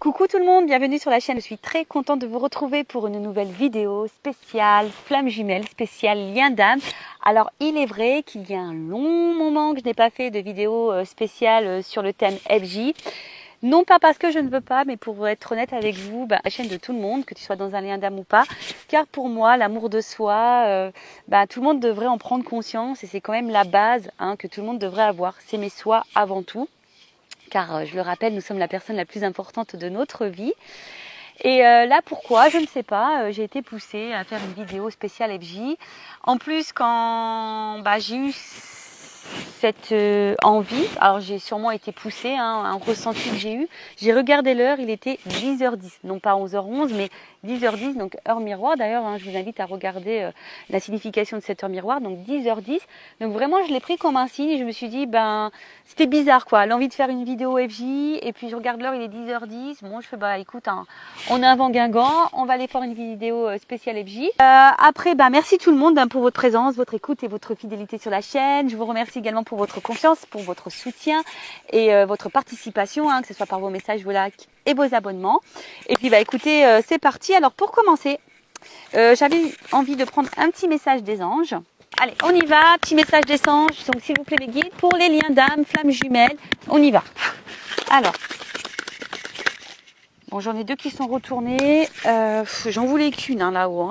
Coucou tout le monde, bienvenue sur la chaîne. Je suis très contente de vous retrouver pour une nouvelle vidéo spéciale flamme jumelle, spéciale lien d'âme. Alors il est vrai qu'il y a un long moment que je n'ai pas fait de vidéo spéciale sur le thème FJ. Non pas parce que je ne veux pas, mais pour être honnête avec vous, la chaîne de tout le monde, que tu sois dans un lien d'âme ou pas. Car pour moi, l'amour de soi, tout le monde devrait en prendre conscience et c'est quand même la base que tout le monde devrait avoir. S'aimer soi avant tout. Car je le rappelle, nous sommes la personne la plus importante de notre vie. Et là, pourquoi? Je ne sais pas. J'ai été poussée à faire une vidéo spéciale FJ. En plus, quand j'ai eu cette envie, alors j'ai sûrement été poussée, un ressenti que j'ai regardé l'heure, il était 10h10, non pas 11h11, mais 10h10, donc heure miroir. D'ailleurs, je vous invite à regarder la signification de cette heure miroir, donc 10h10. Donc vraiment, je l'ai pris comme un signe et je me suis dit, c'était bizarre quoi, l'envie de faire une vidéo FJ, et puis je regarde l'heure, il est 10h10. Bon, je fais, écoute, on a un vent Guingamp, on va aller faire une vidéo spéciale FJ. Après, merci tout le monde pour votre présence, votre écoute et votre fidélité sur la chaîne. Je vous remercie également pour votre confiance, pour votre soutien et votre participation, que ce soit par vos messages, vos likes et vos abonnements. Et puis écoutez, c'est parti. Alors pour commencer, j'avais envie de prendre un petit message des anges. Allez, on y va, petit message des anges. Donc s'il vous plaît les guides, pour les liens d'âme, flammes jumelles, on y va. Alors, bon, j'en ai deux qui sont retournés. J'en voulais qu'une là-haut.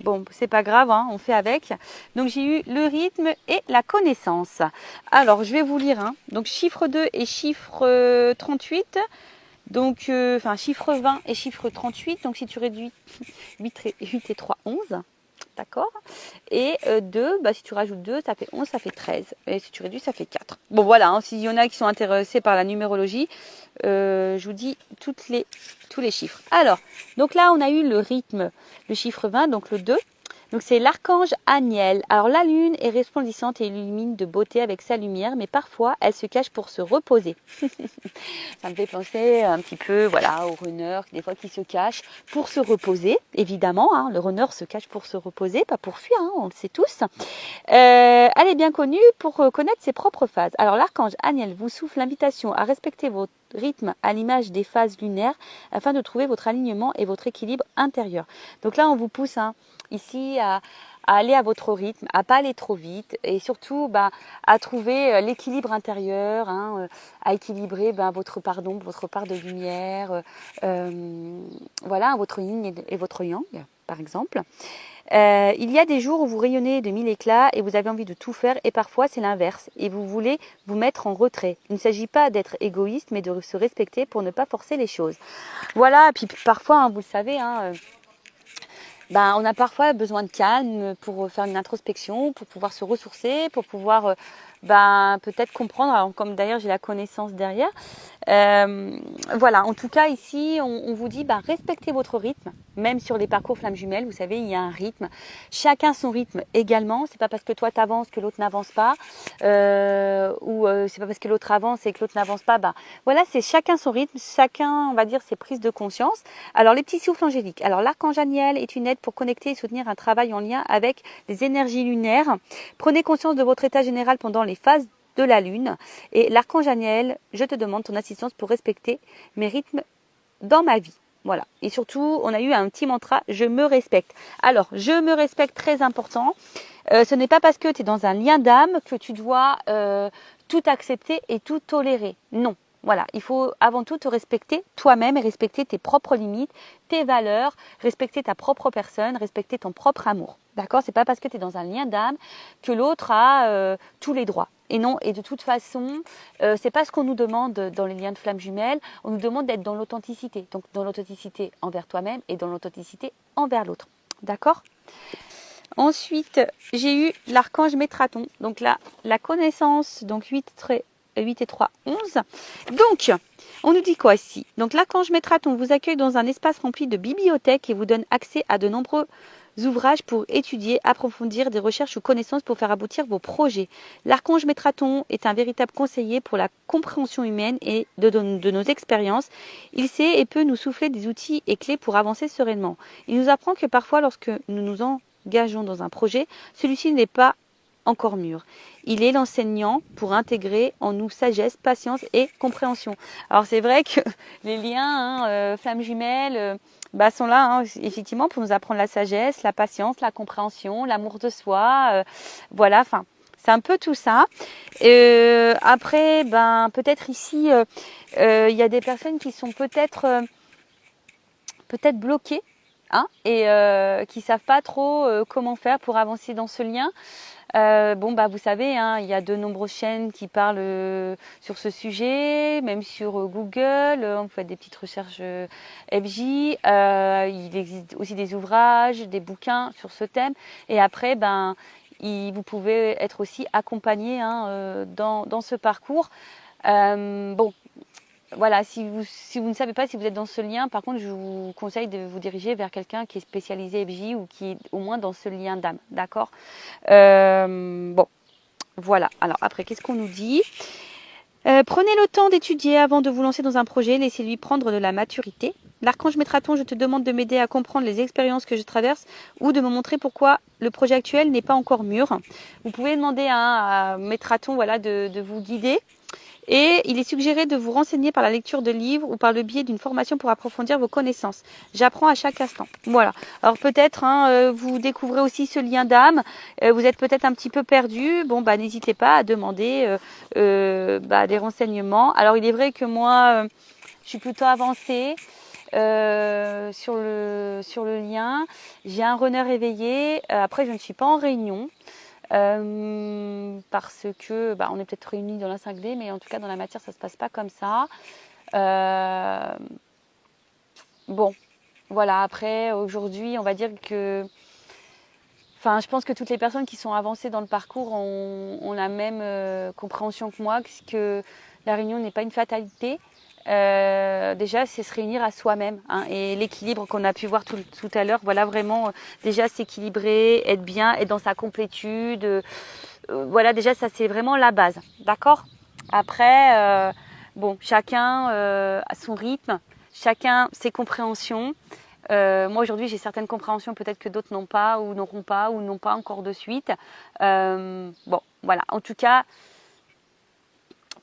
Bon, c'est pas grave, on fait avec. Donc j'ai eu le rythme et la connaissance. Alors, je vais vous lire. Donc chiffre 2 et chiffre 38. Donc, chiffre 20 et chiffre 38. Donc si tu réduis 8 et 3, 11. D'accord. Et 2, si tu rajoutes 2, ça fait 11, ça fait 13. Et si tu réduis, ça fait 4. Bon, voilà, s'il y en a qui sont intéressés par la numérologie, je vous dis tous les chiffres. Alors, donc là, on a eu le rythme, le chiffre 20, donc le 2. Donc c'est l'archange Aniel. Alors la lune est resplendissante et illumine de beauté avec sa lumière, mais parfois elle se cache pour se reposer. Ça me fait penser un petit peu au runner, des fois qui se cache pour se reposer, évidemment. Le runner se cache pour se reposer, pas pour fuir, on le sait tous. Elle est bien connue pour connaître ses propres phases. Alors l'archange Aniel vous souffle l'invitation à respecter votre rythme à l'image des phases lunaires afin de trouver votre alignement et votre équilibre intérieur. Donc là, on vous pousse ici à aller à votre rythme, à pas aller trop vite et surtout à trouver l'équilibre intérieur, à équilibrer votre part d'ombre, votre part de lumière, votre yin et votre yang, par exemple. Il y a des jours où vous rayonnez de mille éclats et vous avez envie de tout faire, et parfois c'est l'inverse et vous voulez vous mettre en retrait. Il ne s'agit pas d'être égoïste mais de se respecter pour ne pas forcer les choses. Voilà, et puis parfois, vous le savez, on a parfois besoin de calme pour faire une introspection, pour pouvoir se ressourcer, pour pouvoir peut-être comprendre, alors, comme d'ailleurs j'ai la connaissance derrière. Voilà, en tout cas ici on vous dit respectez votre rythme, même sur les parcours flammes jumelles, vous savez, il y a un rythme, chacun son rythme également. C'est pas parce que toi t'avances que l'autre n'avance pas, ou c'est pas parce que l'autre avance et que l'autre n'avance pas. Voilà, c'est chacun son rythme, chacun, on va dire, ses prises de conscience. Alors les petits souffles angéliques. Alors l'archange Aniel est une aide pour connecter et soutenir un travail en lien avec les énergies lunaires. Prenez conscience de votre état général pendant les phases de la lune. Et l'archange Aniel, je te demande ton assistance pour respecter mes rythmes dans ma vie. Voilà. Et surtout, on a eu un petit mantra, je me respecte. Alors, je me respecte, très important. Ce n'est pas parce que tu es dans un lien d'âme que tu dois tout accepter et tout tolérer. Non. Voilà, il faut avant tout te respecter toi-même et respecter tes propres limites, tes valeurs, respecter ta propre personne, respecter ton propre amour. D'accord? C'est pas parce que tu es dans un lien d'âme que l'autre a tous les droits. Et non, et de toute façon, c'est pas ce qu'on nous demande dans les liens de flammes jumelles. On nous demande d'être dans l'authenticité. Donc dans l'authenticité envers toi-même et dans l'authenticité envers l'autre. D'accord? Ensuite, j'ai eu l'archange Métraton. Donc là, la connaissance, donc 8 et 3, 11. Donc, on nous dit quoi ici? Donc l'archange Métraton vous accueille dans un espace rempli de bibliothèques et vous donne accès à de nombreux ouvrages pour étudier, approfondir des recherches ou connaissances pour faire aboutir vos projets. L'archange Métraton est un véritable conseiller pour la compréhension humaine et de nos expériences. Il sait et peut nous souffler des outils et clés pour avancer sereinement. Il nous apprend que parfois, lorsque nous nous engageons dans un projet, celui-ci n'est pas encore mûr. Il est l'enseignant pour intégrer en nous sagesse, patience et compréhension. Alors c'est vrai que les liens, flammes jumelles, sont là, hein, effectivement, pour nous apprendre la sagesse, la patience, la compréhension, l'amour de soi. Voilà, enfin, c'est un peu tout ça. Après, peut-être ici, il y a des personnes qui sont peut-être bloquées, hein, et qui savent pas trop comment faire pour avancer dans ce lien. Vous savez, hein, il y a de nombreuses chaînes qui parlent sur ce sujet, même sur Google, on fait des petites recherches FJ, il existe aussi des ouvrages, des bouquins sur ce thème, et après, vous pouvez être aussi accompagné, hein, dans ce parcours. Voilà, si vous ne savez pas si vous êtes dans ce lien, par contre, je vous conseille de vous diriger vers quelqu'un qui est spécialisé FJ ou qui est au moins dans ce lien d'âme, d'accord? Voilà. Alors après, qu'est-ce qu'on nous dit? Prenez le temps d'étudier avant de vous lancer dans un projet, laissez-lui prendre de la maturité. L'archange Métraton, je te demande de m'aider à comprendre les expériences que je traverse ou de me montrer pourquoi le projet actuel n'est pas encore mûr. Vous pouvez demander à Métraton, voilà, de vous guider. Et il est suggéré de vous renseigner par la lecture de livres ou par le biais d'une formation pour approfondir vos connaissances. J'apprends à chaque instant. Voilà. Alors peut-être, hein, vous découvrez aussi ce lien d'âme. Vous êtes peut-être un petit peu perdu. N'hésitez pas à demander des renseignements. Alors il est vrai que moi, je suis plutôt avancée sur le lien. J'ai un runner éveillé. Après, je ne suis pas en réunion. Parce que on est peut-être réunis dans la 5D, mais en tout cas dans la matière ça se passe pas comme ça. Voilà, après aujourd'hui on va dire que je pense que toutes les personnes qui sont avancées dans le parcours ont la même compréhension que moi, que la réunion n'est pas une fatalité. Déjà c'est se réunir à soi-même, hein, et l'équilibre qu'on a pu voir tout à l'heure, voilà, vraiment déjà s'équilibrer, être bien, être dans sa complétude, voilà, déjà ça c'est vraiment la base, d'accord? Après chacun a son rythme, chacun ses compréhensions. Moi aujourd'hui j'ai certaines compréhensions peut-être que d'autres n'ont pas ou n'auront pas ou n'ont pas encore de suite. Voilà, en tout cas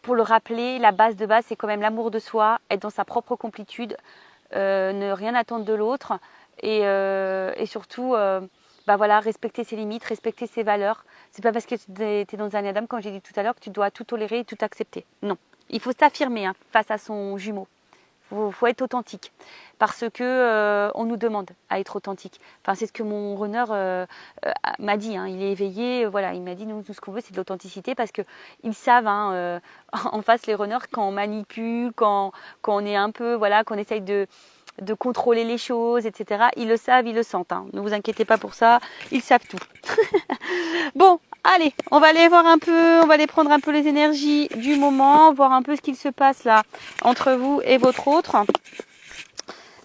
pour le rappeler, la base de base, c'est quand même l'amour de soi, être dans sa propre complétude, ne rien attendre de l'autre et surtout, respecter ses limites, respecter ses valeurs. C'est pas parce que tu es dans un état d'âme, comme j'ai dit tout à l'heure, que tu dois tout tolérer et tout accepter. Non, il faut s'affirmer, hein, face à son jumeau. Faut être authentique parce que on nous demande à être authentique. Enfin, c'est ce que mon runner m'a dit, hein. Il est éveillé, voilà, il m'a dit nous tout ce qu'on veut c'est de l'authenticité parce que ils savent, hein, en face les runners quand on manipule, quand on est un peu, voilà, qu'on essaye de contrôler les choses, etc. Ils le savent, ils le sentent, hein. Ne vous inquiétez pas pour ça, ils savent tout. Bon, allez, on va aller voir un peu, on va aller prendre un peu les énergies du moment, voir un peu ce qu'il se passe là entre vous et votre autre.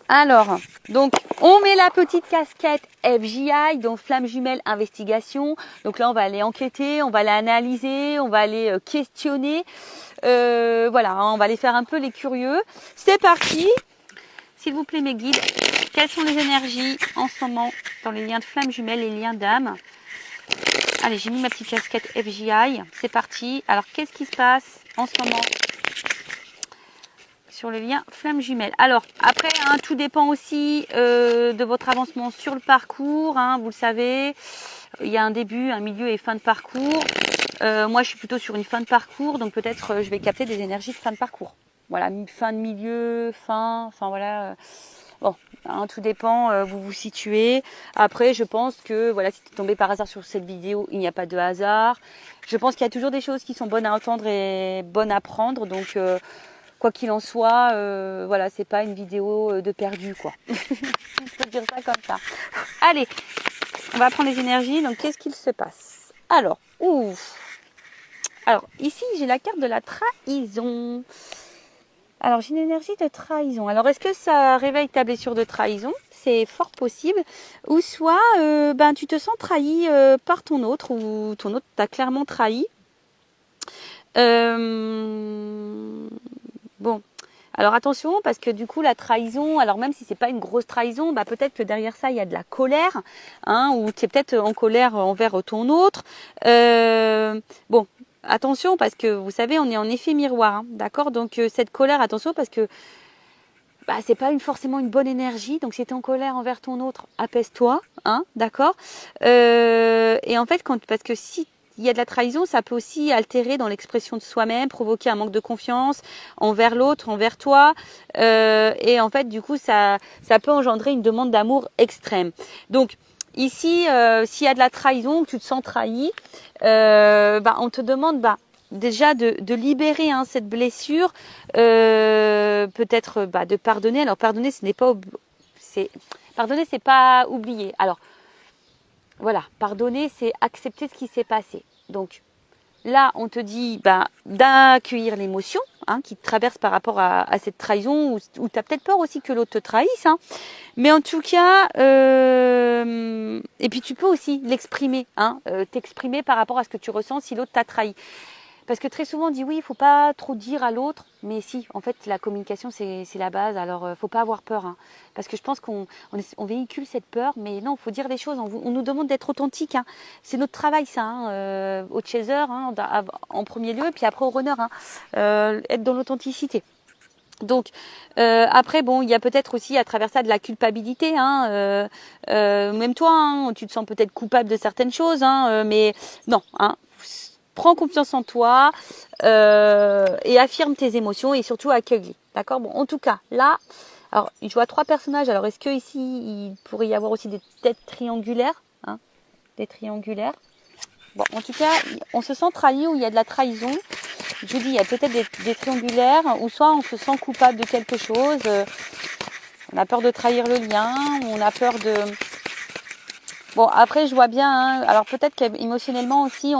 Alors, donc, on met la petite casquette FJI, donc Flamme Jumelle Investigation. Donc là, on va aller enquêter, on va aller analyser, on va aller questionner. Voilà, hein, on va aller faire un peu les curieux. C'est parti. S'il vous plaît, mes guides, quelles sont les énergies en ce moment dans les liens de Flamme Jumelle et les liens d'âme? Allez, j'ai mis ma petite casquette FJI. C'est parti. Alors, qu'est-ce qui se passe en ce moment sur le lien Flamme Jumelle? Alors, après, hein, tout dépend aussi de votre avancement sur le parcours. Hein, vous le savez, il y a un début, un milieu et fin de parcours. Moi, je suis plutôt sur une fin de parcours. Donc, peut-être je vais capter des énergies de fin de parcours. Voilà, fin de milieu, enfin voilà. Bon, hein, tout dépend, vous vous situez. Après, je pense que voilà, si tu es tombé par hasard sur cette vidéo, il n'y a pas de hasard. Je pense qu'il y a toujours des choses qui sont bonnes à entendre et bonnes à prendre. Donc, quoi qu'il en soit, voilà, c'est pas une vidéo de perdu, quoi. Je peux dire ça comme ça. Allez, on va prendre les énergies. Donc, qu'est-ce qu'il se passe? Alors, Alors, ici, j'ai la carte de la trahison. Alors, j'ai une énergie de trahison. Alors, est-ce que ça réveille ta blessure de trahison? C'est fort possible. Ou soit, tu te sens trahi par ton autre, ou ton autre t'a clairement trahi. Bon, Alors attention, parce que du coup la trahison, alors même si c'est pas une grosse trahison, bah peut-être que derrière ça il y a de la colère, hein, ou tu es peut-être en colère envers ton autre. Bon, attention parce que vous savez on est en effet miroir, hein, d'accord. Donc cette colère, attention parce que bah, c'est pas forcément une bonne énergie. Donc si tu es en colère envers ton autre, apaise-toi, hein, d'accord. Et en fait parce que si il y a de la trahison, ça peut aussi altérer dans l'expression de soi-même, provoquer un manque de confiance envers l'autre, envers toi. Et en fait, du coup, ça peut engendrer une demande d'amour extrême. Donc, ici, s'il y a de la trahison, que tu te sens trahi, bah, on te demande déjà de libérer cette blessure, peut-être de pardonner. Alors, pardonner, pardonner, c'est pas oublier. Alors, voilà, pardonner, c'est accepter ce qui s'est passé. Donc là, on te dit d'accueillir l'émotion qui te traverse par rapport à cette trahison, ou tu as peut-être peur aussi que l'autre te trahisse. Hein. Mais en tout cas, et puis tu peux aussi l'exprimer, t'exprimer par rapport à ce que tu ressens si l'autre t'a trahi. Parce que très souvent on dit oui, il ne faut pas trop dire à l'autre, mais si, en fait la communication c'est la base, alors il ne faut pas avoir peur. Hein. Parce que je pense qu'on véhicule cette peur, mais non, il faut dire les choses, on nous demande d'être authentique. Hein. C'est notre travail ça, au chaser, en premier lieu, et puis après au runner, être dans l'authenticité. Donc après bon, il y a peut-être aussi à travers ça de la culpabilité, même toi, tu te sens peut-être coupable de certaines choses, mais non, prends confiance en toi et affirme tes émotions et surtout accueille. D'accord. Bon, en tout cas, là, alors je vois 3 personnages. Alors est-ce que ici il pourrait y avoir aussi des têtes triangulaires, des triangulaires. Bon, en tout cas, on se sent trahi ou il y a de la trahison. Je vous dis, il y a peut-être des triangulaires, ou soit on se sent coupable de quelque chose. On a peur de trahir le lien, on a peur de. Bon, après, je vois bien. Alors peut-être qu'émotionnellement aussi,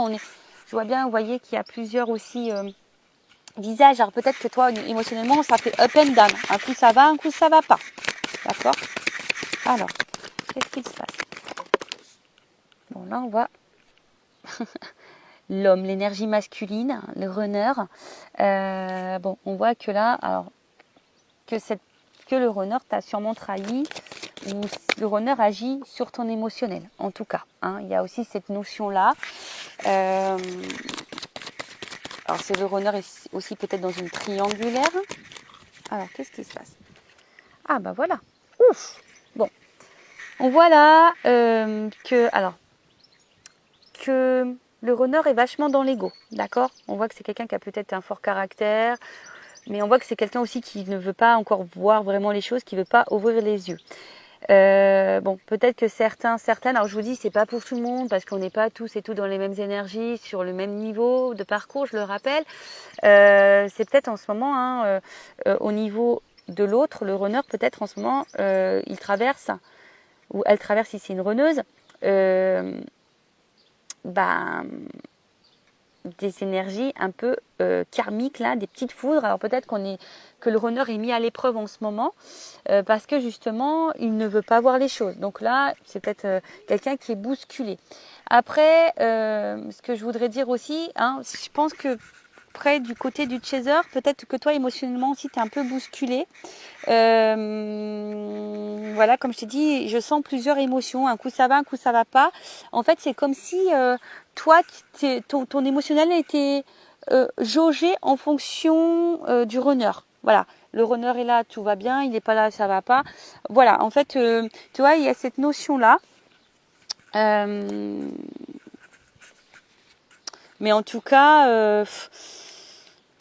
je vois bien, vous voyez qu'il y a plusieurs aussi visages. Alors peut-être que toi, émotionnellement, ça fait up and down. Un coup ça va, un coup ça va pas. D'accord. Alors, qu'est-ce qu'il se passe? Bon, là on voit l'homme, l'énergie masculine, le runner. Bon, on voit que là, alors que le runner t'a sûrement trahi, ou le runner agit sur ton émotionnel, en tout cas. Il y a aussi cette notion-là. Alors c'est le runner aussi peut-être dans une triangulaire. Alors qu'est-ce qui se passe? Ah bah voilà. Ouf. Bon, on voit là que le runner est vachement dans l'ego, d'accord? On voit que c'est quelqu'un qui a peut-être un fort caractère, mais on voit que c'est quelqu'un aussi qui ne veut pas encore voir vraiment les choses, qui ne veut pas ouvrir les yeux. Bon, peut-être que certaines, alors je vous dis, c'est pas pour tout le monde, parce qu'on n'est pas tous et tout dans les mêmes énergies, sur le même niveau de parcours, je le rappelle. C'est peut-être en ce moment, au niveau de l'autre, le runner, peut-être en ce moment, il traverse, ou elle traverse, si c'est une runneuse, des énergies un peu karmiques, là, des petites foudres. Alors peut-être que le runner est mis à l'épreuve en ce moment parce que justement il ne veut pas voir les choses. Donc là c'est peut-être quelqu'un qui est bousculé. Après ce que je voudrais dire aussi, je pense que près du côté du chaser, peut-être que toi émotionnellement aussi tu es un peu bousculé. Voilà, comme je t'ai dit, je sens plusieurs émotions. Un coup ça va, un coup ça va pas. En fait, c'est comme si toi, ton émotionnel était jaugé en fonction du runner. Voilà, le runner est là, tout va bien. Il n'est pas là, ça va pas. Voilà, en fait, tu vois, il y a cette notion-là. Mais en tout cas,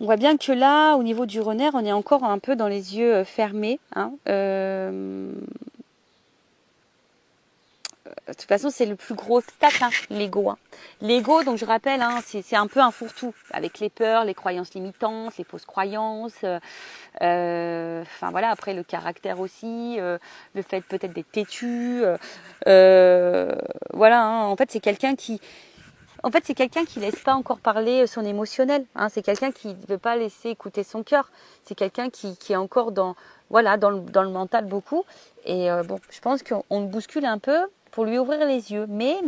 on voit bien que là, au niveau du runner, on est encore un peu dans les yeux fermés. De toute façon, c'est le plus gros obstacle, l'ego. L'ego, donc je rappelle, c'est un peu un fourre-tout, avec les peurs, les croyances limitantes, les fausses croyances. Voilà, après le caractère aussi, le fait peut-être d'être têtu. Voilà, en fait, c'est quelqu'un qui laisse pas encore parler son émotionnel. C'est quelqu'un qui ne veut pas laisser écouter son cœur. C'est quelqu'un qui est encore dans le mental beaucoup. Et je pense qu'on le bouscule un peu pour lui ouvrir les yeux. Mais,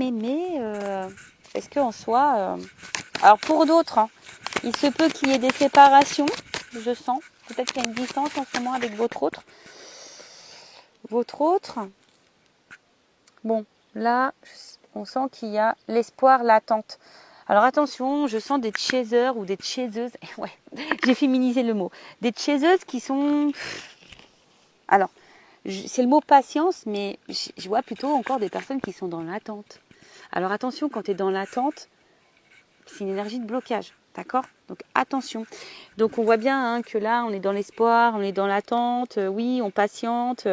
est-ce qu'en soi... Alors pour d'autres, il se peut qu'il y ait des séparations, je sens. peut-être qu'il y a une distance en ce moment avec votre autre. Votre autre. Bon, là, on sent qu'il y a l'espoir, l'attente. Alors attention, je sens des chasers ou des chaseuses. Ouais, j'ai féminisé le mot. Des chaseuses qui sont... Alors, c'est le mot patience, mais je vois plutôt encore des personnes qui sont dans l'attente. Alors attention, quand tu es dans l'attente, c'est une énergie de blocage. D'accord? Donc attention. Donc on voit bien hein, que là, on est dans l'espoir, on est dans l'attente. Oui, on patiente.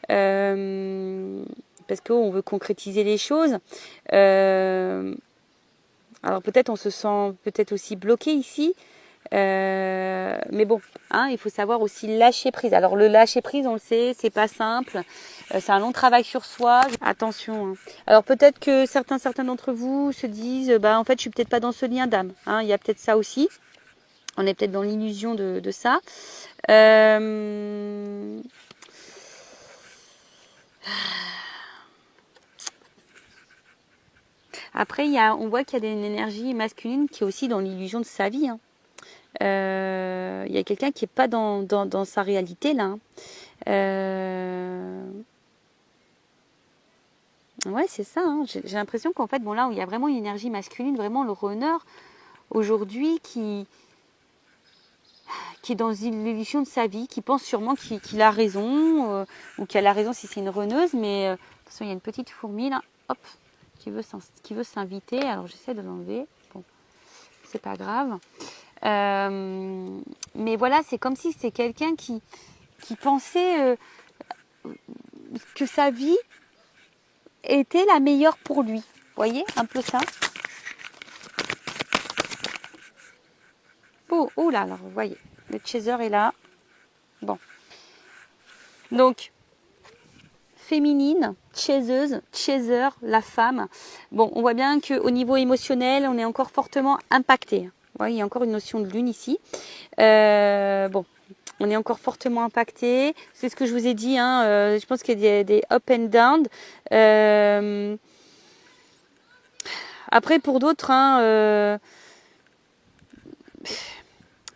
Parce qu'on veut concrétiser les choses. Alors peut-être on se sent peut-être aussi bloqué ici. Mais bon, hein, il faut savoir aussi lâcher prise. Alors le lâcher prise, on le sait, c'est pas simple. C'est un long travail sur soi. Attention. Hein. Alors peut-être que certains d'entre vous se disent, bah en fait, je suis peut-être pas dans ce lien d'âme. Hein, il y a peut-être ça aussi. On est peut-être dans l'illusion de ça. Après, on voit qu'il y a une énergie masculine qui est aussi dans l'illusion de sa vie. Hein. Il y a quelqu'un qui n'est pas dans sa réalité là. Ouais, c'est ça. Hein. J'ai l'impression qu'en fait, bon là où il y a vraiment une énergie masculine, vraiment le runner aujourd'hui qui est dans l'illusion de sa vie, qui pense sûrement qu'il a raison ou qu'elle a raison si c'est une runneuse, mais attention, il y a une petite fourmi là, hop, qui veut s'inviter. Alors j'essaie de l'enlever. Bon, c'est pas grave. Mais voilà, c'est comme si c'était quelqu'un qui pensait que sa vie était la meilleure pour lui. Vous voyez, un peu ça. Oh là, alors vous voyez, le chaser est là. Bon. Donc, féminine, chaiseuse, chaser, la femme. Bon, on voit bien qu'au niveau émotionnel, on est encore fortement impacté. Vous voyez, il y a encore une notion de lune ici. Bon, on est encore fortement impacté. C'est ce que je vous ai dit. Hein, je pense qu'il y a des up and down. Après, pour d'autres, hein,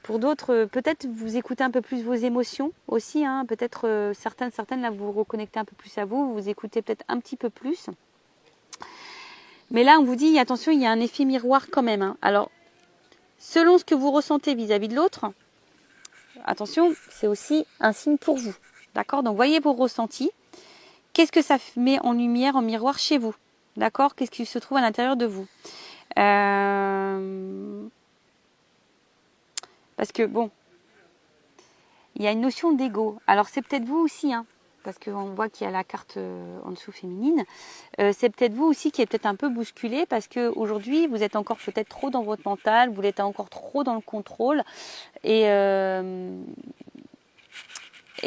peut-être vous écoutez un peu plus vos émotions aussi. Hein, peut-être certaines, là, vous vous reconnectez un peu plus à vous. Vous écoutez peut-être un petit peu plus. Mais là, on vous dit, attention, il y a un effet miroir quand même. Hein. Alors, selon ce que vous ressentez vis-à-vis de l'autre, attention, c'est aussi un signe pour vous. D'accord? Donc, voyez vos ressentis. Qu'est-ce que ça met en lumière, en miroir chez vous? D'accord? Qu'est-ce qui se trouve à l'intérieur de vous? Parce que, bon, il y a une notion d'ego. Alors, c'est peut-être vous aussi, hein, parce qu'on voit qu'il y a la carte en dessous féminine. C'est peut-être vous aussi qui êtes peut-être un peu bousculé, parce qu'aujourd'hui, vous êtes encore peut-être trop dans votre mental, vous êtes encore trop dans le contrôle. Et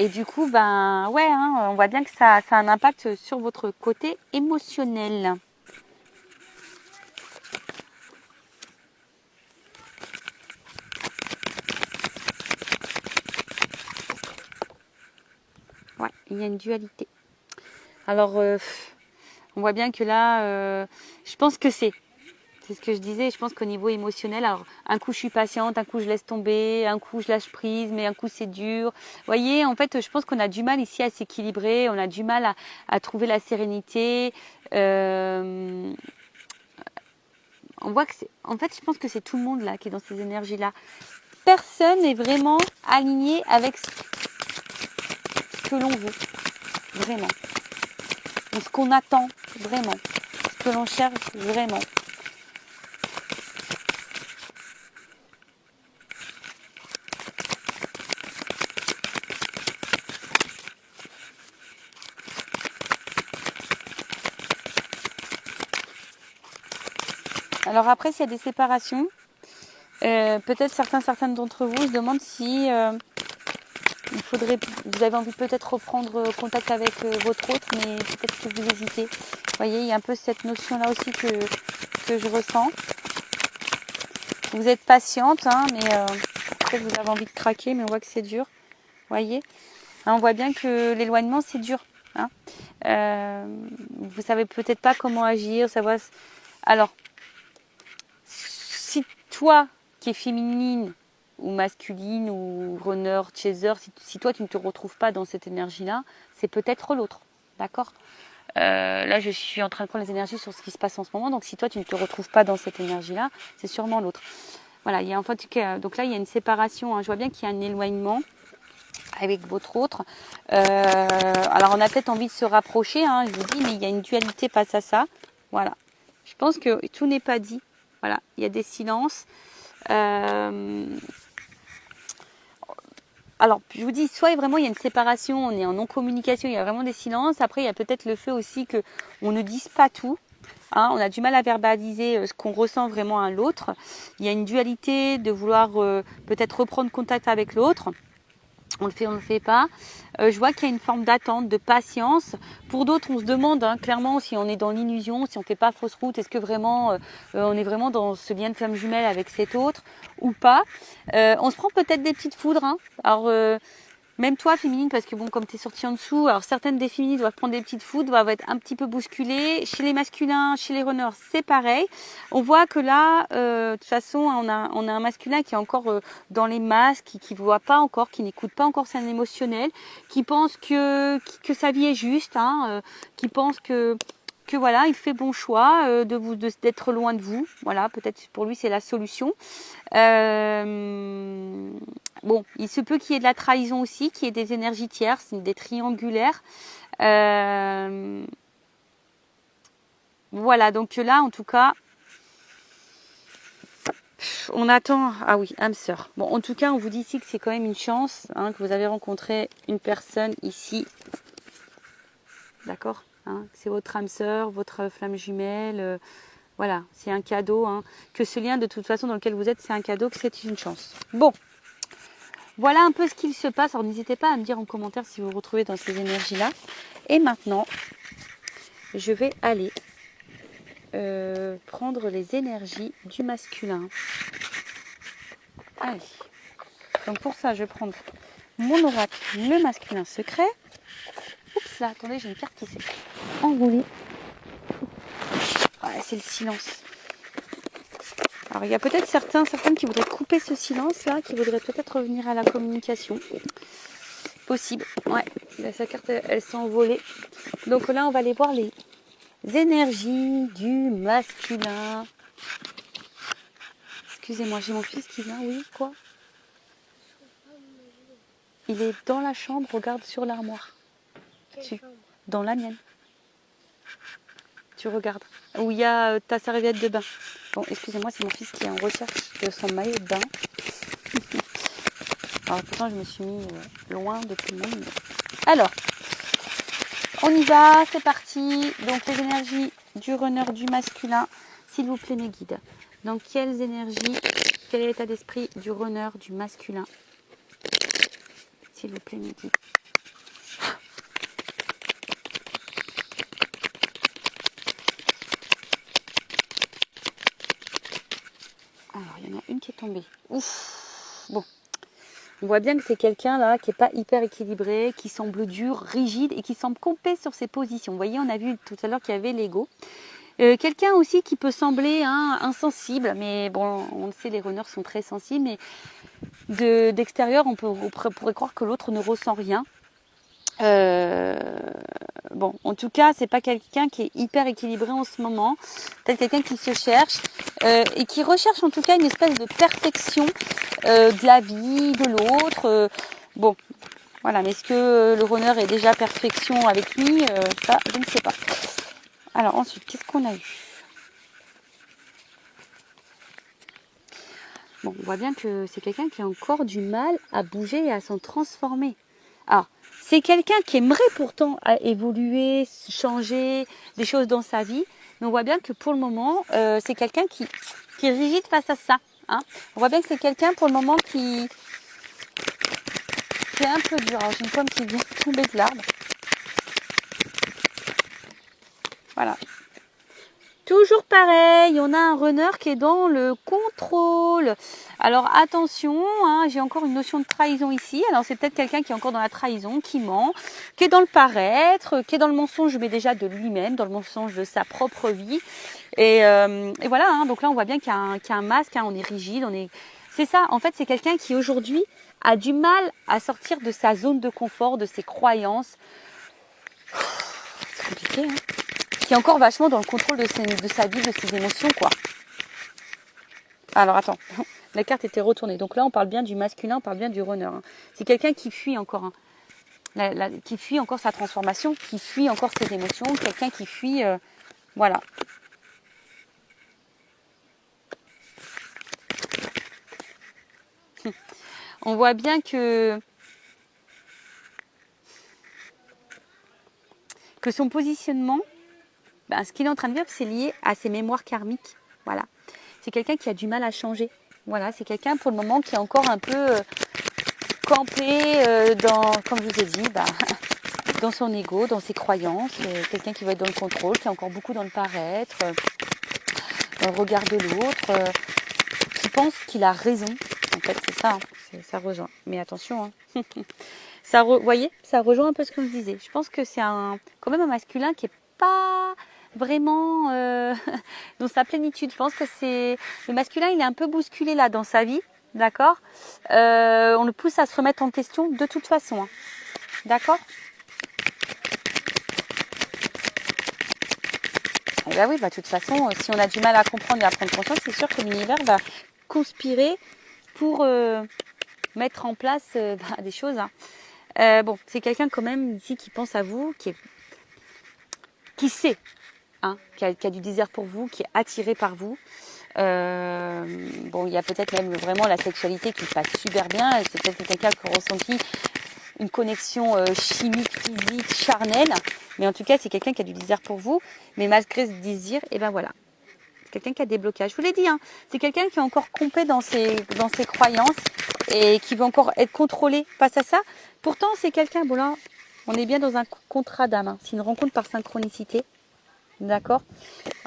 du coup, ben ouais, hein, on voit bien que ça a un impact sur votre côté émotionnel. Ouais, il y a une dualité. Alors, on voit bien que là, je pense que c'est ce que je disais, je pense qu'au niveau émotionnel, alors un coup je suis patiente, un coup je laisse tomber, un coup je lâche prise, mais un coup c'est dur. Vous voyez, en fait, je pense qu'on a du mal ici à s'équilibrer, on a du mal à trouver la sérénité. On voit que en fait, je pense que c'est tout le monde là qui est dans ces énergies-là. Personne n'est vraiment aligné avec ce que l'on veut, vraiment. Ou ce qu'on attend, vraiment. Ce que l'on cherche, vraiment. Alors après, s'il y a des séparations, peut-être certaines d'entre vous se demandent si vous avez envie de peut-être reprendre contact avec votre autre, mais peut-être que vous hésitez. Vous voyez, il y a un peu cette notion-là aussi que je ressens. Vous êtes patiente, hein, mais peut-être vous avez envie de craquer, mais on voit que c'est dur. Vous voyez, hein, on voit bien que l'éloignement, c'est dur. Hein. Vous savez peut-être pas comment agir, savoir. Alors, si toi qui es féminine, ou masculine ou runner, chaser, si toi tu ne te retrouves pas dans cette énergie-là, c'est peut-être l'autre, d'accord? Là, je suis en train de prendre les énergies sur ce qui se passe en ce moment, donc si toi tu ne te retrouves pas dans cette énergie-là, c'est sûrement l'autre. Voilà, il y a en fait, donc là il y a une séparation, hein. Je vois bien qu'il y a un éloignement avec votre autre. Alors on a peut-être envie de se rapprocher, hein, je vous dis, mais il y a une dualité face à ça. Voilà, je pense que tout n'est pas dit. Voilà, il y a des silences. Alors, je vous dis, soit vraiment il y a une séparation, on est en non-communication, il y a vraiment des silences. Après, il y a peut-être le fait aussi que on ne dise pas tout. Hein, on a du mal à verbaliser ce qu'on ressent vraiment à l'autre. Il y a une dualité de vouloir peut-être reprendre contact avec l'autre. On le fait pas. Je vois qu'il y a une forme d'attente, de patience. Pour d'autres, on se demande hein, clairement si on est dans l'illusion, si on ne fait pas fausse route, est-ce que vraiment on est vraiment dans ce lien de flamme jumelle avec cet autre ou pas. On se prend peut-être des petites foudres. Hein. Alors même toi, féminine, parce que bon, comme tu es sortie en dessous, alors certaines des féminines doivent prendre des petites foudres, doivent être un petit peu bousculées. Chez les masculins, chez les runners, c'est pareil. On voit que là, de toute façon, on a un masculin qui est encore dans les masques, qui ne voit pas encore, qui n'écoute pas encore son émotionnel, qui pense que sa vie est juste, hein, qui pense que voilà, il fait bon choix d'être loin de vous. Voilà, peut-être pour lui c'est la solution. Bon, il se peut qu'il y ait de la trahison aussi, qu'il y ait des énergies tierces, des triangulaires. Voilà, donc là en tout cas, on attend. Ah oui, âme sœur. Bon, en tout cas, on vous dit ici que c'est quand même une chance hein, que vous avez rencontré une personne ici. D'accord hein, c'est votre âme sœur, votre flamme jumelle. Voilà, c'est un cadeau. Hein, que ce lien, de toute façon, dans lequel vous êtes, c'est un cadeau, que c'est une chance. Bon, voilà un peu ce qu'il se passe. Alors, n'hésitez pas à me dire en commentaire si vous vous retrouvez dans ces énergies-là. Et maintenant, je vais aller prendre les énergies du masculin. Allez. Donc, pour ça, je vais prendre mon oracle, le masculin secret. Oups, là, attendez, j'ai une carte qui s'est enroulée. Ah, c'est le silence. Alors, il y a peut-être certaines qui voudraient couper ce silence-là, qui voudraient peut-être revenir à la communication. Possible. Ouais, là, sa carte, elle s'est envolée. Donc là, on va aller voir les énergies du masculin. Excusez-moi, j'ai mon fils qui vient. Oui, quoi? Il est dans la chambre, regarde sur l'armoire. Dans la mienne. Tu regardes. Où il y a ta serviette de bain. Bon, excusez-moi, c'est mon fils qui est en recherche de son maillot de bain. Alors pourtant, je me suis mis loin de tout le monde. Alors, on y va, c'est parti. Donc les énergies du runner du masculin, s'il vous plaît mes guides. Donc quelles énergies, quel est l'état d'esprit du runner du masculin? S'il vous plaît mes guides. Alors il y en a une qui est tombée. Ouf. Bon. On voit bien que c'est quelqu'un là qui n'est pas hyper équilibré, qui semble dur, rigide et qui semble campé sur ses positions. Vous voyez, on a vu tout à l'heure qu'il y avait l'ego. Quelqu'un aussi qui peut sembler insensible, mais bon, on le sait, les runners sont très sensibles, mais d'extérieur, on pourrait croire que l'autre ne ressent rien. Bon, en tout cas, c'est pas quelqu'un qui est hyper équilibré en ce moment. Peut-être quelqu'un qui se cherche et qui recherche en tout cas une espèce de perfection de la vie, de l'autre. Bon, voilà. Mais est-ce que le runner est déjà perfection avec lui? Ça, je ne sais pas. Alors ensuite, qu'est-ce qu'on a eu? Bon, on voit bien que c'est quelqu'un qui a encore du mal à bouger et à s'en transformer. Alors, c'est quelqu'un qui aimerait pourtant évoluer, changer des choses dans sa vie. Mais on voit bien que pour le moment, c'est quelqu'un qui est rigide face à ça. Hein. On voit bien que c'est quelqu'un pour le moment qui est un peu dur. Alors, j'ai une pomme qui vient tomber de l'arbre. Voilà. Toujours pareil, on a un runner qui est dans le contrôle. Alors attention, hein, j'ai encore une notion de trahison ici. Alors c'est peut-être quelqu'un qui est encore dans la trahison, qui ment, qui est dans le paraître, qui est dans le mensonge, mais déjà de lui-même, dans le mensonge de sa propre vie. Et voilà, hein, donc là on voit bien qu'il y a un masque, hein, on est rigide, C'est ça, en fait, c'est quelqu'un qui aujourd'hui a du mal à sortir de sa zone de confort, de ses croyances. C'est compliqué, hein. Qui est encore vachement dans le contrôle de sa vie, de ses émotions, quoi. Alors, attends, la carte était retournée. Donc là, on parle bien du masculin, on parle bien du runner. Hein. C'est quelqu'un qui fuit encore, hein. Qui fuit encore sa transformation, qui fuit encore ses émotions, quelqu'un qui fuit... voilà. On voit bien que son positionnement, ben, ce qu'il est en train de vivre, c'est lié à ses mémoires karmiques. Voilà. C'est quelqu'un qui a du mal à changer. Voilà, c'est quelqu'un pour le moment qui est encore un peu campé dans, comme je vous ai dit, bah, dans son ego, dans ses croyances. Quelqu'un qui va être dans le contrôle, qui est encore beaucoup dans le paraître, dans le regard de l'autre, qui pense qu'il a raison. En fait, c'est ça, hein, ça rejoint. Mais attention, hein. Vous voyez, ça rejoint un peu ce que je disais. Je pense que c'est quand même un masculin qui est pas vraiment dans sa plénitude. Je pense que le masculin, il est un peu bousculé là dans sa vie, d'accord. On le pousse à se remettre en question de toute façon, hein. D'accord. Et bah oui, bah, de toute façon, si on a du mal à comprendre et à prendre conscience, c'est sûr que l'univers va conspirer pour mettre en place des choses, hein. Bon, c'est quelqu'un quand même ici qui pense à vous, qui sait, hein, qui a du désir pour vous, qui est attiré par vous. Bon, il y a peut-être même vraiment la sexualité qui passe super bien. C'est peut-être quelqu'un qui a ressenti une connexion chimique, physique, charnelle. Mais en tout cas, c'est quelqu'un qui a du désir pour vous. Mais malgré ce désir, et ben voilà. C'est quelqu'un qui a des blocages. Je vous l'ai dit, hein, c'est quelqu'un qui est encore compé dans ses croyances et qui veut encore être contrôlé face à ça. Pourtant, c'est quelqu'un, bon là, on est bien dans un contrat d'âme. Hein. C'est une rencontre par synchronicité. D'accord,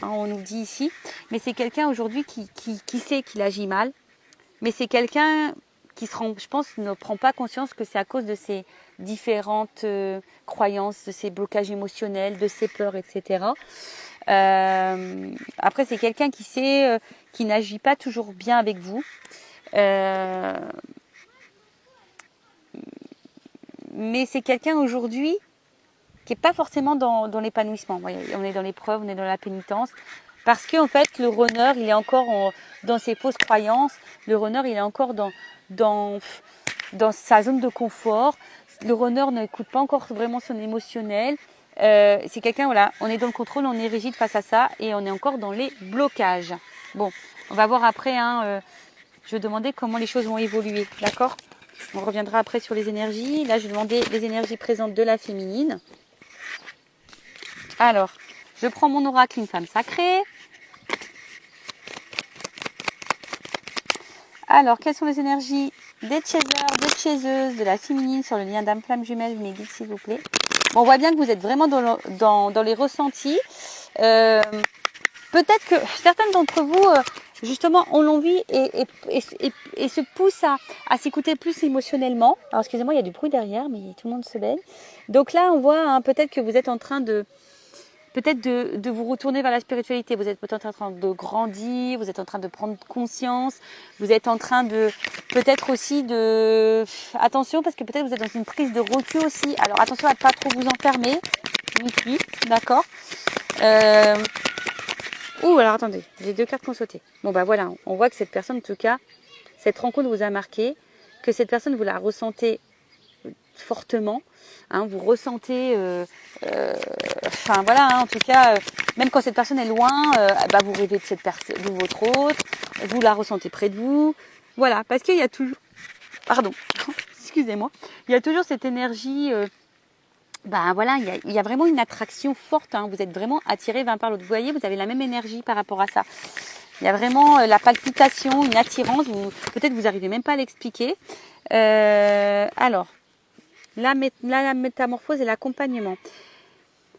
hein, on nous dit ici. Mais c'est quelqu'un aujourd'hui qui sait qu'il agit mal. Mais c'est quelqu'un qui je pense, ne prend pas conscience que c'est à cause de ses différentes croyances, de ses blocages émotionnels, de ses peurs, etc. Après, c'est quelqu'un qui sait, qui n'agit pas toujours bien avec vous. Mais c'est quelqu'un aujourd'hui qui n'est pas forcément dans l'épanouissement. On est dans l'épreuve, on est dans la pénitence. Parce qu'en fait, le runner, il est encore dans ses fausses croyances. Le runner, il est encore dans sa zone de confort. Le runner n'écoute pas encore vraiment son émotionnel. C'est quelqu'un, voilà, on est dans le contrôle, on est rigide face à ça et on est encore dans les blocages. Bon, on va voir après, hein, je vais demander comment les choses vont évoluer, d'accord? On reviendra après sur les énergies. Là, je vais demander les énergies présentes de la féminine. Alors, je prends mon oracle, une femme sacrée. Alors, quelles sont les énergies des chasers, des chaseuses, de la féminine sur le lien d'âme flamme jumelle? Vous m'aidez, s'il vous plaît. Bon, on voit bien que vous êtes vraiment dans les ressentis. Peut-être que certaines d'entre vous, justement, ont l'envie et se poussent à s'écouter plus émotionnellement. Alors, excusez-moi, il y a du bruit derrière, mais tout le monde se baigne. Donc là, on voit hein, peut-être que vous êtes en train de vous retourner vers la spiritualité. Vous êtes peut-être en train de grandir, vous êtes en train de prendre conscience, vous êtes en train de peut-être aussi de... Attention, parce que peut-être vous êtes dans une prise de recul aussi. Alors attention à ne pas trop vous enfermer. Oui, d'accord. Ouh, alors attendez, j'ai 2 cartes qui ont sauté. Bon bah voilà, on voit que cette personne, en tout cas, cette rencontre vous a marqué, que cette personne, vous la ressentez fortement, hein, vous ressentez, enfin voilà, hein, en tout cas, même quand cette personne est loin, bah, vous rêvez de cette personne, de votre autre, vous la ressentez près de vous, voilà, parce qu'il y a toujours, pardon, excusez-moi, il y a toujours cette énergie, bah voilà, il y a vraiment une attraction forte, hein, vous êtes vraiment attiré l'un par l'autre, vous voyez, vous avez la même énergie par rapport à ça. Il y a vraiment la palpitation, une attirance, peut-être vous n'arrivez même pas à l'expliquer. Alors, la métamorphose et l'accompagnement.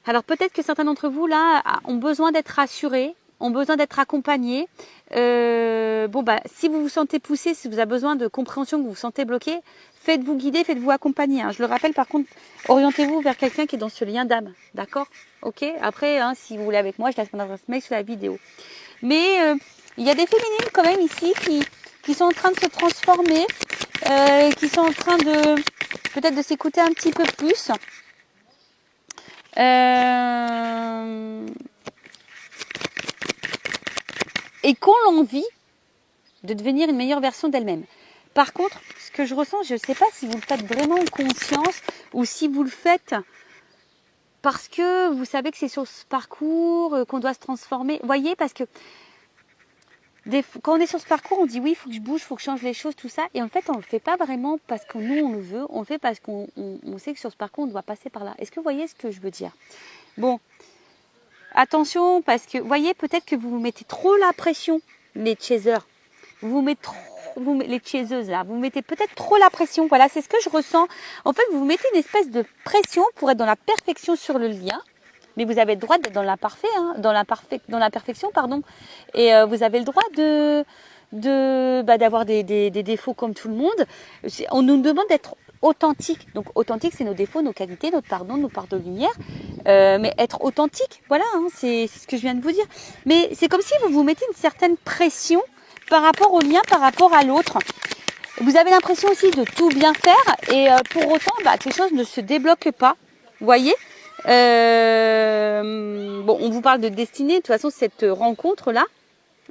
Alors peut-être que certains d'entre vous là ont besoin d'être rassurés, ont besoin d'être accompagnés. Bon bah si vous vous sentez poussé, si vous avez besoin de compréhension, que vous vous sentez bloqué, faites-vous guider, faites-vous accompagner. Hein. Je le rappelle par contre, orientez-vous vers quelqu'un qui est dans ce lien d'âme, d'accord? Ok. Après, hein, si vous voulez avec moi, je laisse mon adresse mail sur la vidéo. Mais il y a des féminines quand même ici qui qui sont en train de se transformer, qui sont en train de peut-être de s'écouter un petit peu plus. Et qui ont l'envie de devenir une meilleure version d'elle-même. Par contre, ce que je ressens, je ne sais pas si vous le faites vraiment en conscience ou si vous le faites parce que vous savez que c'est sur ce parcours qu'on doit se transformer. Vous voyez, parce que quand on est sur ce parcours, on dit oui, il faut que je bouge, il faut que je change les choses, tout ça. Et en fait, on ne le fait pas vraiment parce que nous, on le veut. On le fait parce qu'on sait que sur ce parcours, on doit passer par là. Est-ce que vous voyez ce que je veux dire? Bon, attention, parce que, vous voyez, peut-être que vous vous mettez trop la pression, les chasers. Vous mettez trop, les chaseuses là, vous mettez peut-être trop la pression. Voilà, c'est ce que je ressens. En fait, vous mettez une espèce de pression pour être dans la perfection sur le lien. Mais vous avez le droit d'être dans l'imparfait, hein, dans la perfection, pardon. Et vous avez le droit d'avoir des défauts comme tout le monde. On nous demande d'être authentique. Donc authentique, c'est nos défauts, nos qualités, notre pardon, nos parts de lumière. Mais être authentique, voilà, hein, c'est ce que je viens de vous dire. Mais c'est comme si vous vous mettez une certaine pression par rapport au lien, par rapport à l'autre. Vous avez l'impression aussi de tout bien faire et pour autant, que les choses ne se débloquent pas. Vous voyez? Bon, on vous parle de destinée. De toute façon, cette rencontre-là,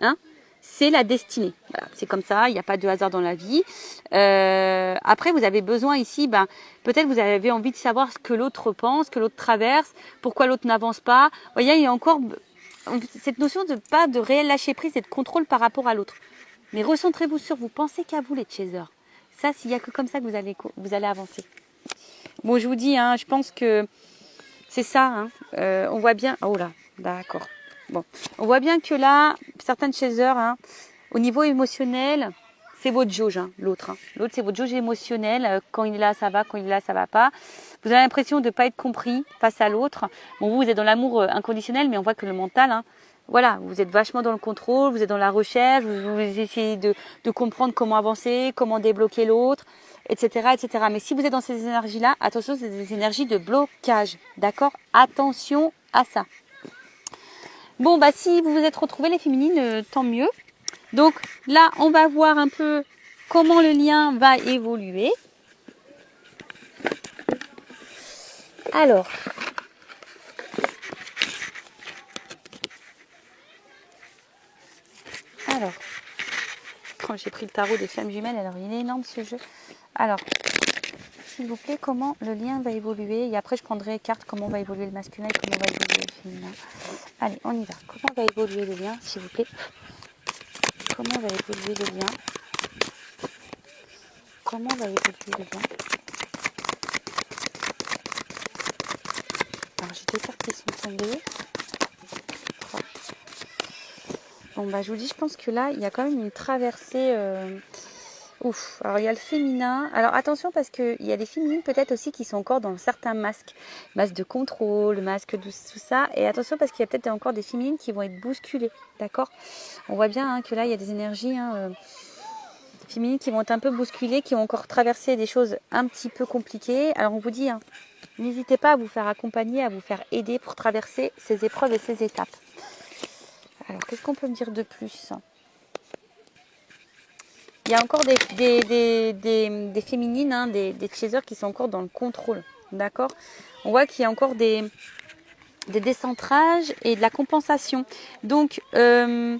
hein, c'est la destinée. Voilà, c'est comme ça, il n'y a pas de hasard dans la vie. Après, vous avez besoin ici, peut-être vous avez envie de savoir ce que l'autre pense, que l'autre traverse, pourquoi l'autre n'avance pas. Vous voyez, il y a encore cette notion de pas de réel lâcher prise et de contrôle par rapport à l'autre. Mais recentrez-vous sur vous, pensez qu'à vous les chasers. Ça, s'il n'y a que comme ça que vous allez avancer. Bon, je vous dis, hein, je pense que c'est ça. Hein. On voit bien. Oh là, d'accord. Bon, on voit bien que là, certaines chasers, hein, au niveau émotionnel, c'est votre jauge, hein, l'autre. Hein. L'autre, c'est votre jauge émotionnelle. Quand il est là, ça va. Quand il est là, ça va pas. Vous avez l'impression de ne pas être compris face à l'autre. Bon, vous êtes dans l'amour inconditionnel, mais on voit que le mental, hein, voilà, vous êtes vachement dans le contrôle, vous êtes dans la recherche, vous essayez de comprendre comment avancer, comment débloquer l'autre, etc., etc. Mais si vous êtes dans ces énergies-là, attention, c'est des énergies de blocage, d'accord? Attention à ça. Bon, si vous vous êtes retrouvés les féminines, tant mieux. Donc là, on va voir un peu comment le lien va évoluer. Alors, quand j'ai pris le tarot des flammes jumelles, alors il est énorme ce jeu. Alors, s'il vous plaît, comment le lien va évoluer? Et après, je prendrai carte comment va évoluer le masculin et comment va évoluer le féminin. Allez, on y va. Comment va évoluer le lien, s'il vous plaît? Comment va évoluer le lien? Comment va évoluer le lien? Alors, j'ai deux cartes qui sont tombées. Bon, je vous dis, je pense que là, il y a quand même une traversée. Ouf. Alors, il y a le féminin. Alors, attention, parce qu'il y a des féminines peut-être aussi qui sont encore dans certains masques. Masque de contrôle, masque de tout ça. Et attention, parce qu'il y a peut-être encore des féminines qui vont être bousculées. D'accord? On voit bien hein, que là, il y a des énergies féminines qui vont être un peu bousculées, qui vont encore traverser des choses un petit peu compliquées. Alors, on vous dit, hein, n'hésitez pas à vous faire accompagner, à vous faire aider pour traverser ces épreuves et ces étapes. Alors, qu'est-ce qu'on peut me dire de plus? Il y a encore des féminines, hein, des chasers qui sont encore dans le contrôle. D'accord? On voit qu'il y a encore des décentrages et de la compensation. Donc, bon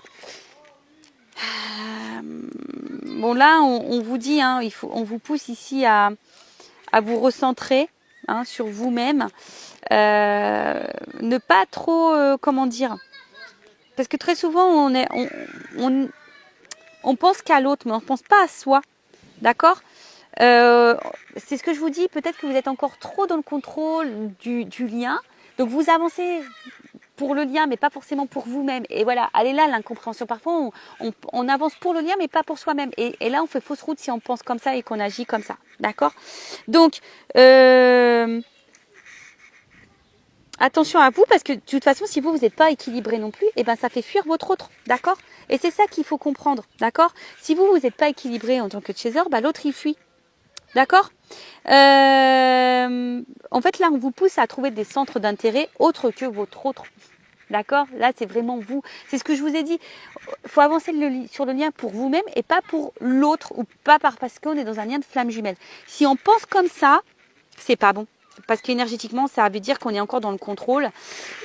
là, on vous dit, hein, on vous pousse ici à vous recentrer hein, sur vous-même. Ne pas trop, comment dire? Parce que très souvent, on pense qu'à l'autre, mais on ne pense pas à soi. D'accord? C'est ce que je vous dis. Peut-être que vous êtes encore trop dans le contrôle du lien. Donc, vous avancez pour le lien, mais pas forcément pour vous-même. Et voilà, elle est là, l'incompréhension. Parfois, on avance pour le lien, mais pas pour soi-même. Et là, on fait fausse route si on pense comme ça et qu'on agit comme ça. D'accord? Donc, attention à vous, parce que de toute façon, si vous n'êtes pas équilibré non plus, ça fait fuir votre autre, d'accord? Et c'est ça qu'il faut comprendre, d'accord? Si vous n'êtes pas équilibré en tant que chaser, l'autre il fuit, d'accord? En fait, là, on vous pousse à trouver des centres d'intérêt autres que votre autre, D'accord? Là, c'est vraiment vous. C'est ce que je vous ai dit. Il faut avancer sur le lien pour vous-même et pas pour l'autre ou pas parce qu'on est dans un lien de flamme jumelle. Si on pense comme ça, c'est pas bon. Parce qu'énergétiquement, ça veut dire qu'on est encore dans le contrôle.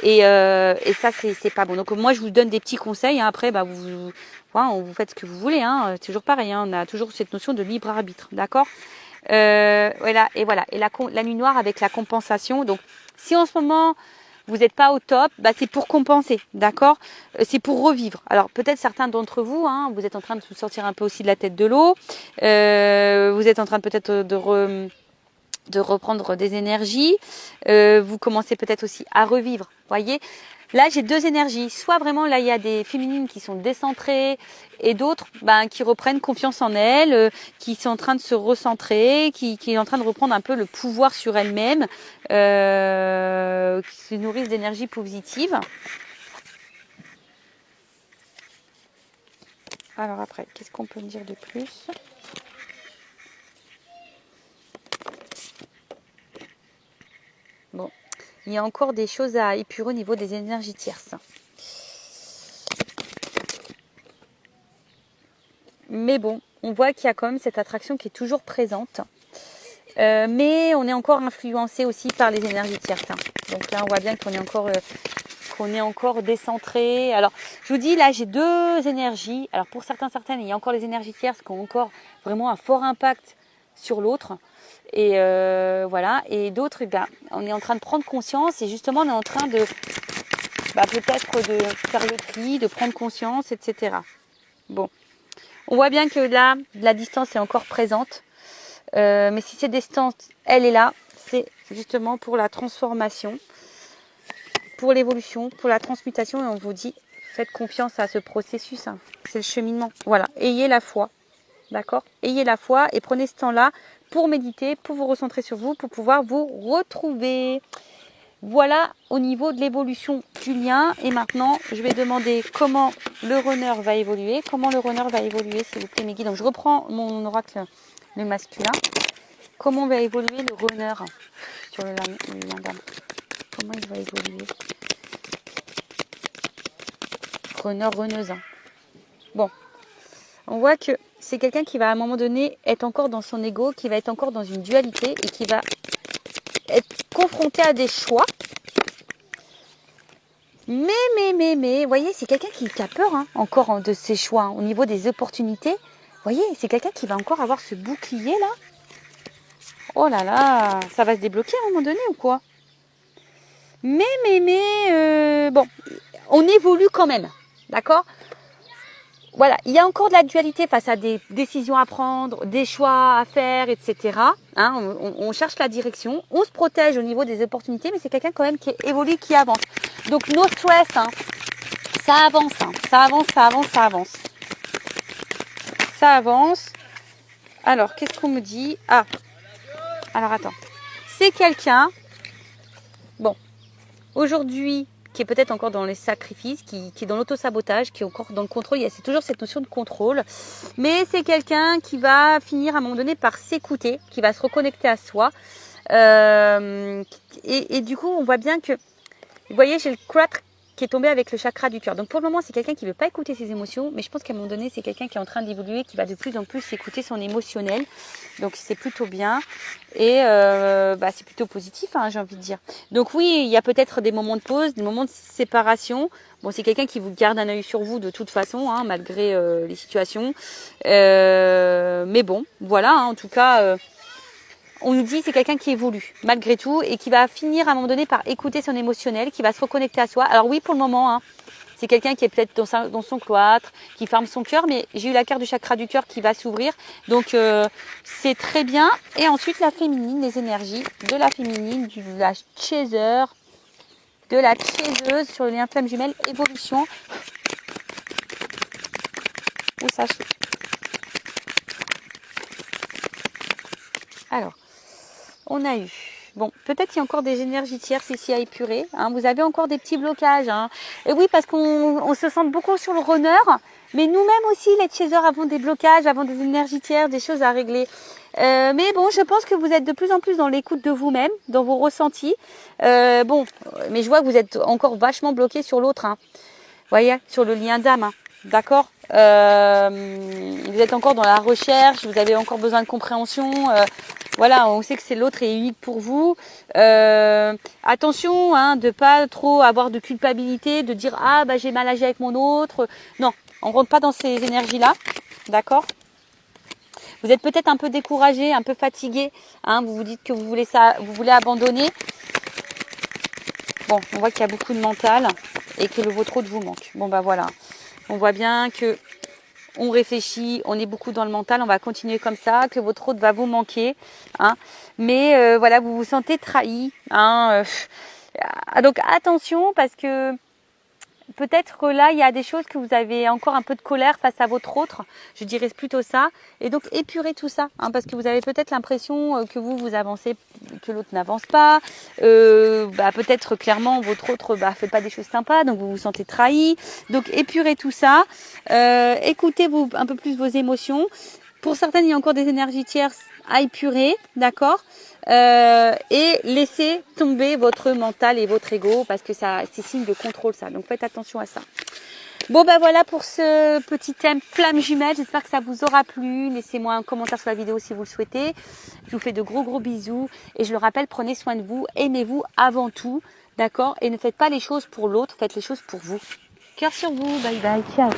Et ça, c'est pas bon. Donc moi, je vous donne des petits conseils. Hein. Après, bah, vous faites ce que vous voulez. Hein. C'est toujours pareil. Hein. On a toujours cette notion de libre arbitre. D'accord? Voilà. Et voilà. Et la nuit noire avec la compensation. Donc, si en ce moment, vous n'êtes pas au top, bah, c'est pour compenser. D'accord? C'est pour revivre. Alors, peut-être certains d'entre vous, hein, vous êtes en train de vous sortir un peu aussi de la tête de l'eau. Vous êtes en train peut-être de reprendre des énergies. Vous commencez peut-être aussi à revivre. Voyez, là j'ai deux énergies. Soit vraiment là il y a des féminines qui sont décentrées et d'autres qui reprennent confiance en elles, qui sont en train de se recentrer, qui est en train de reprendre un peu le pouvoir sur elles-mêmes, qui se nourrissent d'énergie positive. Alors après, qu'est-ce qu'on peut me dire de plus ? Bon, il y a encore des choses à épurer au niveau des énergies tierces. Mais bon, on voit qu'il y a quand même cette attraction qui est toujours présente. Mais on est encore influencé aussi par les énergies tierces. Donc là, on voit bien qu'on est encore décentré. Alors, je vous dis, là, j'ai deux énergies. Alors, pour certaines, il y a encore les énergies tierces qui ont encore vraiment un fort impact sur l'autre. Et voilà. Et d'autres, on est en train de prendre conscience. Et justement, on est en train de peut-être de faire le tri, de prendre conscience, etc. Bon. On voit bien que là, la distance est encore présente. Mais si cette distance, elle est là, c'est justement pour la transformation, pour l'évolution, pour la transmutation. Et on vous dit, faites confiance à ce processus. Hein. C'est le cheminement. Voilà, ayez la foi. D'accord? Ayez la foi et prenez ce temps-là pour méditer, pour vous recentrer sur vous, pour pouvoir vous retrouver. Voilà au niveau de l'évolution du lien. Et maintenant, je vais demander comment le runner va évoluer. Comment le runner va évoluer, s'il vous plaît, mes guides. Donc, je reprends mon oracle, le masculin. Comment va évoluer le runner sur le lien d'âme? Comment il va évoluer? Runner, runneuse. Bon, on voit que c'est quelqu'un qui va à un moment donné être encore dans son ego, qui va être encore dans une dualité et qui va être confronté à des choix. Mais, vous voyez, c'est quelqu'un qui a peur encore de ses choix au niveau des opportunités. Vous voyez, c'est quelqu'un qui va encore avoir ce bouclier là. Oh là là, ça va se débloquer à un moment donné ou quoi? Bon, on évolue quand même, d'accord? Voilà, il y a encore de la dualité face à des décisions à prendre, des choix à faire, etc. Hein, on cherche la direction, on se protège au niveau des opportunités, mais c'est quelqu'un quand même qui évolue, qui avance. Donc, no stress, ça avance, ça avance, ça avance, ça avance. Ça avance. Alors, qu'est-ce qu'on me dit? Ah, alors attends. C'est quelqu'un, bon, aujourd'hui, qui est peut-être encore dans les sacrifices, qui est dans l'auto-sabotage, qui est encore dans le contrôle. C'est toujours cette notion de contrôle. Mais c'est quelqu'un qui va finir à un moment donné par s'écouter, qui va se reconnecter à soi. Et du coup, on voit bien que, vous voyez, j'ai le 4 qui est tombé avec le chakra du cœur. Donc pour le moment, c'est quelqu'un qui ne veut pas écouter ses émotions, mais je pense qu'à un moment donné, c'est quelqu'un qui est en train d'évoluer, qui va de plus en plus écouter son émotionnel. Donc c'est plutôt bien et c'est plutôt positif, j'ai envie de dire. Donc oui, il y a peut-être des moments de pause, des moments de séparation. Bon, c'est quelqu'un qui vous garde un œil sur vous de toute façon, malgré les situations. Mais bon, voilà, en tout cas... on nous dit que c'est quelqu'un qui évolue malgré tout et qui va finir à un moment donné par écouter son émotionnel, qui va se reconnecter à soi. Alors oui, pour le moment, c'est quelqu'un qui est peut-être dans son cloître, qui ferme son cœur, mais j'ai eu la carte du chakra du cœur qui va s'ouvrir. Donc c'est très bien. Et ensuite la féminine, les énergies de la féminine, de la chaser, de la chaiseuse sur le lien flamme jumelle, évolution. Où ça? Alors, on a eu Bon, peut-être qu'il y a encore des énergies tierces ici à épurer. Hein. Vous avez encore des petits blocages. Hein. Et oui, parce qu'on se sent beaucoup sur le runner. Mais nous-mêmes aussi, les chasers, avons des blocages, avons des énergies tierces, des choses à régler. Mais bon, je pense que vous êtes de plus en plus dans l'écoute de vous-même, dans vos ressentis. Bon, mais je vois que vous êtes encore vachement bloqué sur l'autre. Hein. Vous voyez, sur le lien d'âme. Hein. D'accord. Vous êtes encore dans la recherche, vous avez encore besoin de compréhension. Voilà, on sait que c'est l'autre est unique pour vous. Attention, hein, de pas trop avoir de culpabilité, de dire ah bah j'ai mal agi avec mon autre. Non, on rentre pas dans ces énergies-là, d'accord. Vous êtes peut-être un peu découragé, un peu fatigué. Hein, vous vous dites que vous voulez ça, vous voulez abandonner. Bon, on voit qu'il y a beaucoup de mental et que le vôtre autre vous manque. Bon bah voilà. On voit bien que on réfléchit, on est beaucoup dans le mental, on va continuer comme ça, que votre autre va vous manquer. Hein. Mais voilà, vous vous sentez trahi. Hein. Donc attention parce que peut-être que là, il y a des choses que vous avez encore un peu de colère face à votre autre. Je dirais plutôt ça. Et donc, épurez tout ça. Hein, parce que vous avez peut-être l'impression que vous avancez, que l'autre n'avance pas. Peut-être clairement, votre autre fait pas des choses sympas. Donc, vous vous sentez trahi. Donc, épurez tout ça. Écoutez un peu plus vos émotions. Pour certaines, il y a encore des énergies tierces à épurer. D'accord. Et laissez tomber votre mental et votre ego parce que ça c'est signe de contrôle ça, donc faites attention à ça. Bon ben voilà pour ce petit thème flamme jumelle, j'espère que ça vous aura plu, laissez-moi un commentaire sur la vidéo si vous le souhaitez, je vous fais de gros bisous et je le rappelle, prenez soin de vous, aimez-vous avant tout, d'accord, et ne faites pas les choses pour l'autre, faites les choses pour vous. Cœur sur vous, bye bye, ciao.